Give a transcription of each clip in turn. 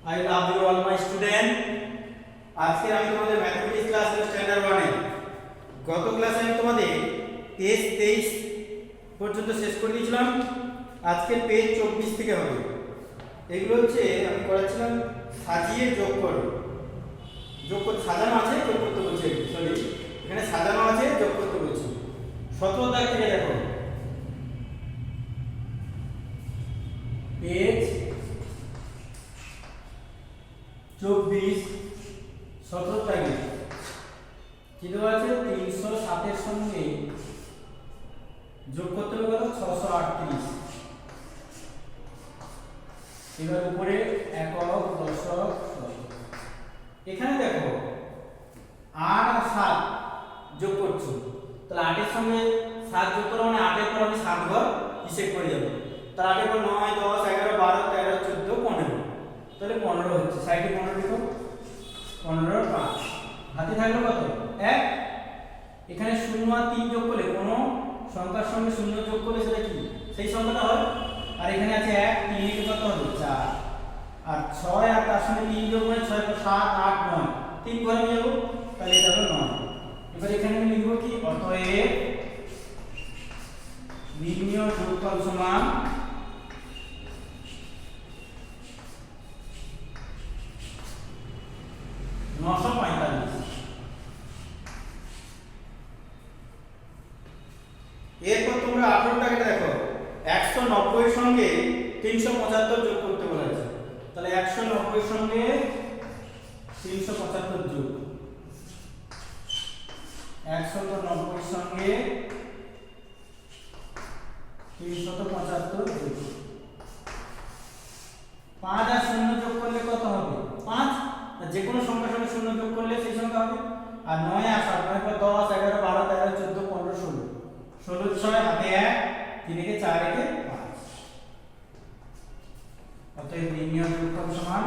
I love you all my student. আজকে আমি তোমাদের ম্যাথমেটিক্স ক্লাস স্ট্যান্ডার্ড 1 এ গত ক্লাসে আমি তোমাদের পেজ 23 পর্যন্ত শেষ করে দিয়েছিলাম। আজকে পেজ 24 থেকে হবে। এগুলো হচ্ছে আমি করাচ্ছিলাম সাজিয়ে যোগ করো। যোগ করতে সাজানো আছে, যোগ করতে বলছি, সরি এখানে সাজানো আছে, যোগ করতে বলছি। 17 দাগ থেকে দেখো, পেজ 24 17 দাগে কি দেওয়া আছে? 307 এর সঙ্গে যোগ করতে হবে কত? 638। এবার উপরে একক, দশক, এখানে দেখো 8 আর 7 যোগ করছো, তাহলে 8 এর সঙ্গে 7 যোগ করো মানে 8 এর পর আমি 7 ঘর হিসেব করে যাব। তাহলে 8 এর পর 9 10 11 12 13 14 15, তাহলে 15 হচ্ছে। সাইডে 15 লিখো, 15 আর 5 হাতে থাকলো কত? 1। এখানে 0 আর 3 যোগ করলে কোন সংখ্যার সঙ্গে 0 যোগ করলে সেটা কি সেই সংখ্যাটা হয়। আর এখানে আছে 1 3 এর কত হবে? 4। আর 6 আর তার সঙ্গে 3 যোগ করে 6 + 7 8 9, 3 ঘরে নিয়ে যাব, তাহলে এটা হলো 9। এবার এখানে আমি লিখব কি? অতএব নির্ণয় যোগফল সমান এরপর তোমরা 18 টাকে দেখো, 190 এর সঙ্গে 375 যোগ করতে বলা আছে। তাহলে 190 এর সঙ্গে 375 যোগ, 190 এর সঙ্গে 375 যোগ, 5 আর 0 যোগ করলে কত হবে? 5। যে কোনো সংখ্যার সঙ্গে 0 যোগ করলে সেই সংখ্যা হবে। আর 9 আর 7, 9 + 10 11 12 13 14 15 16, 16 6 হাতে 1 3 কে 4 রেখে 5। অতএব নির্ণয় যোগফল সমান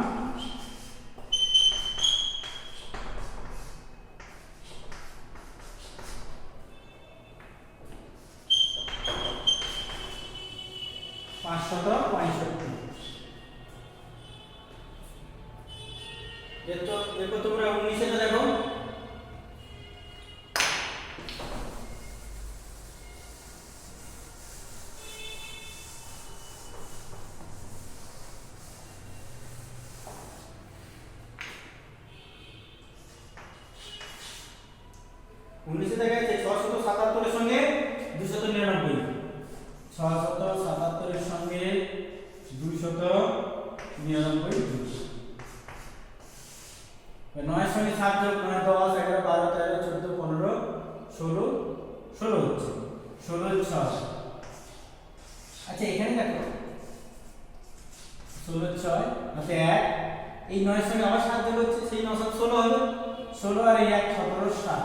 এরপর তোমরা 19 টা দেখো, দেখা যাচ্ছে 677 এর সঙ্গে 299, 677 এর সঙ্গে 299 যোগ, 9 এর সঙ্গে 7 যোগ 9 10 11 12 13 14 15 16 16 হচ্ছে, 16 6। আচ্ছা এখানে দেখো 16 6 হাতে 1, এই 9 এর সঙ্গে আবার 7 যোগ হচ্ছে, সেই 9 7 16 হবে, 16 আর এই 1 17 7,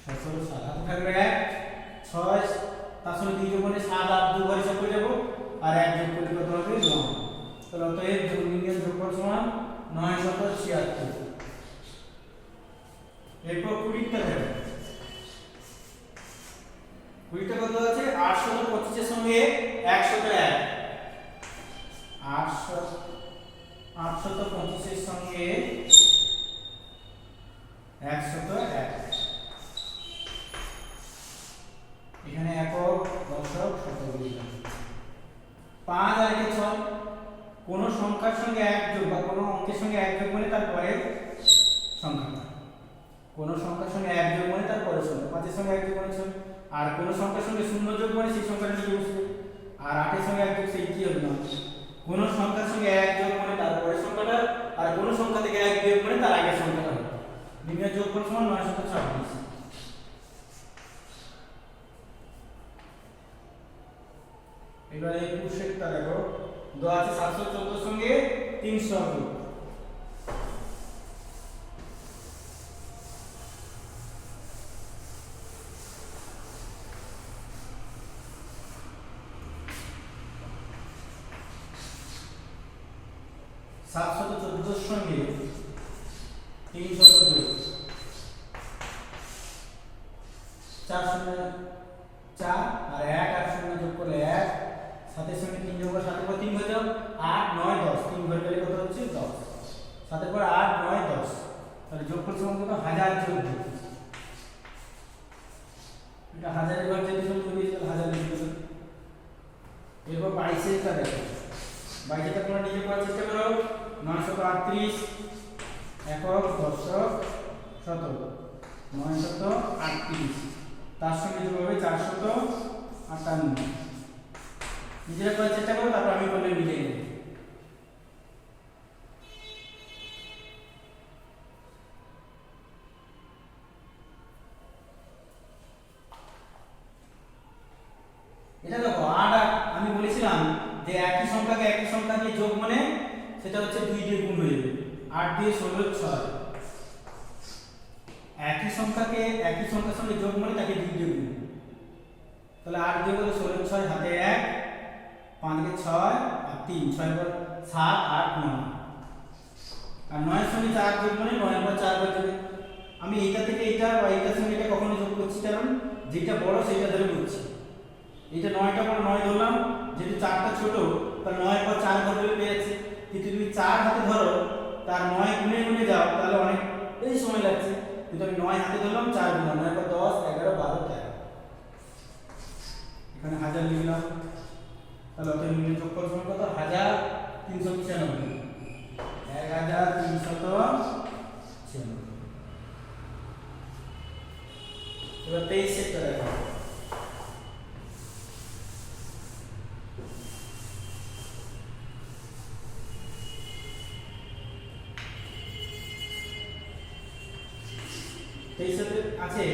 17 7 হাতে থাকবে 1 6, তার সঙ্গে 2 যোগ করলে 7 আর 2 ঘরে হিসাব করে যাব, আর 1 যোগ করলে কত হবে? 9। তাহলে অতএব নির্ণয় যোগফল সমান 976। এরপর 20 টা দেখো, 20 টা কত আছে? 825 এর সঙ্গে 101, 825 এর সঙ্গে 101, এখানে একক দশক শতক, 5 আর 1 6, কোন সংখ্যার সঙ্গে 1 যোগ বা কোন অঙ্কের সঙ্গে 1 যোগ মানে তার পরের সংখ্যাটা, কোন সংখ্যার সঙ্গে 1 যোগ মানে তার পরের সংখ্যা, 5 এর সঙ্গে 1 যোগ মানে 6, আর কোন সংখ্যার সঙ্গে 0 যোগ মানে সেই সংখ্যাটা নিয়ে বসবে, আর 8 এর সঙ্গে 1 যোগ সেই কি হবে? না, কোন সংখ্যার সঙ্গে 1 যোগ মানে তার পরের সংখ্যাটা, আর কোন সংখ্যা থেকে 1 বিয়োগ মানে তার আগের সংখ্যাটা হবে। নির্ণয় যোগফল সমান 926। এবারে 21 টা দেখো, দেওয়া আছে 714 এর সঙ্গে 300 যোগ, 714 এর সঙ্গে 300 যোগ, 4 0 4 আর 1 আর 0 যোগ করলে 1, 7 এর সঙ্গে 3 যোগ করে 7 বার 3 হয়ে যাও, 8 9 10, 3 ঘরে গেলে কত হচ্ছে? 7 পর 8 9 10, তাহলে যোগফল সমান কত 1014। এটা হাজারের ঘর যদি সমান করি তাহলে 1000 লিখব। এরপর 22 টা দেখো, 22 টা তোমরা নিজে করার চেষ্টা করো। 938 একক দশক শতক 938, তার সঙ্গে যোগ হবে 458। নিজেরা করার চেষ্টা করো, তারপর আমি বললে মিলিয়ে নেব। এটা দেখো 8 আর আমি বলেছিলাম যে একই সংখ্যাকে একই সংখ্যা দিয়ে যোগ মানে সেটা হচ্ছে 2 দিয়ে গুণ হয়ে যাবে। 8 দিয়ে 16 6, একই সংখ্যাকে একই সংখ্যার সঙ্গে যোগ মানে তাকে 2 দিয়ে গুণ। তাহলে 8 দিয়ে কত 16 6 হাতে 1, 5 দিয়ে 6 আর 3, 6 পর 7 8 9, আর 9 এর সঙ্গে 4 যোগ মানে 9 পর 4 বার যাবে। আমি এইটা থেকে এইটা বা এইটার সঙ্গে এটা কখনো যোগ করছি, কারণ যেটা বড় সেটা ধরে করছি। এটা 9টা পর 9 ধরলাম, যেহেতু 4টা ছোট তাহলে 9 পর 4 ধরলে পেয়ে যাচ্ছে। কিন্তু তুমি 4 হাতে ধরো তার 9 গুণে গুণে যাও তাহলে অনেক বেশি সময় লাগছে। কিন্তু আমি 9 হাতে ধরলাম, 4 গুণ 9 পর 10 11 12 13, এখানে 1000 লিখলাম। তাহলে অত মিলে যোগফল সমান কত 1396, 1396। এবার 23 সেটটা দেখো। 23 আছে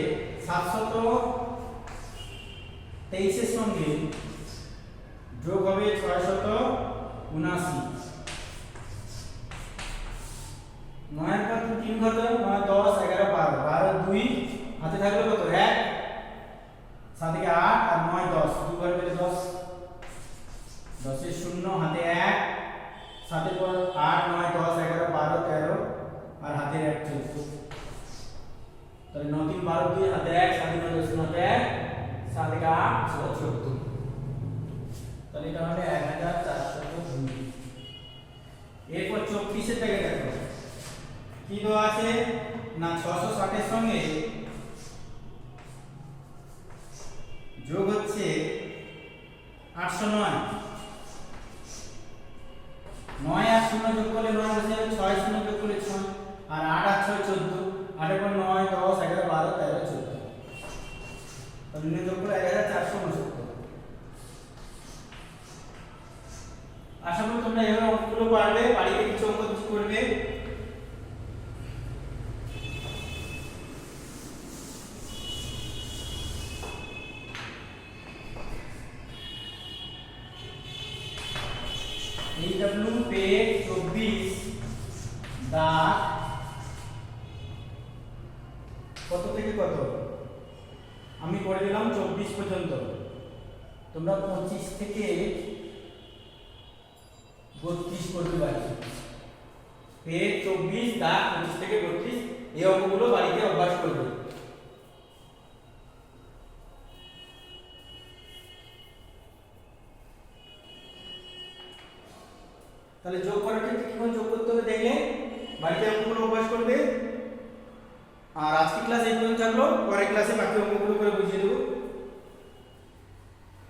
723 এর সঙ্গে যোগ হবে 679। 9 এর পর 3 কত 9 10 11 12, 12 2 হাতে থাকলো কত 1, 7 থেকে 8 আর 9 10, 2 বার পেলে 10, 10 এর 0 হাতে 1, 7 এর পর 8 9 10 11 12 13 আর হাতে 1 14। তাহলে 9 3 12 2 হাতে 1, 7 9 10 হাতে 1, 7 থেকে 8 14। তাহলে এটা হবে 1402। এরপর 24 এর থেকে দেখো কি দেওয়া আছে না 660 এর সঙ্গে যোগ হচ্ছে 809। 9 আর 0 যোগ করলে 9 বসে যাবে, 6 0 যোগ করলে 6, আর 8 আর 6 14, 8 এর পর 9 10 11 12 13 14, তাহলে নিয়ে যোগ করলে 1469। আশা করি তোমরা এভাবে অঙ্কগুলো পারবে, বাড়িতে কিছু অঙ্ক করবে। এইডব্লিউ পেজ 24 দাগ কত থেকে কত আমি করে দিলাম 24 পর্যন্ত। তোমরা 25 থেকে 32 করতে পারবে। পেজ 24 দাগ 25 থেকে 32, এই অঙ্কগুলো বাড়িতে অভ্যাস করবে। তাহলে যোগ করার ক্ষেত্রে কিভাবে যোগ করতে হবে দেখলে বাড়িতে অঙ্কগুলো অভ্যাস করবে। আর আজকে ক্লাস এই পর্যন্ত থাকলো, পরের ক্লাসে বাকি অঙ্কগুলো করে বুঝিয়ে দেবো।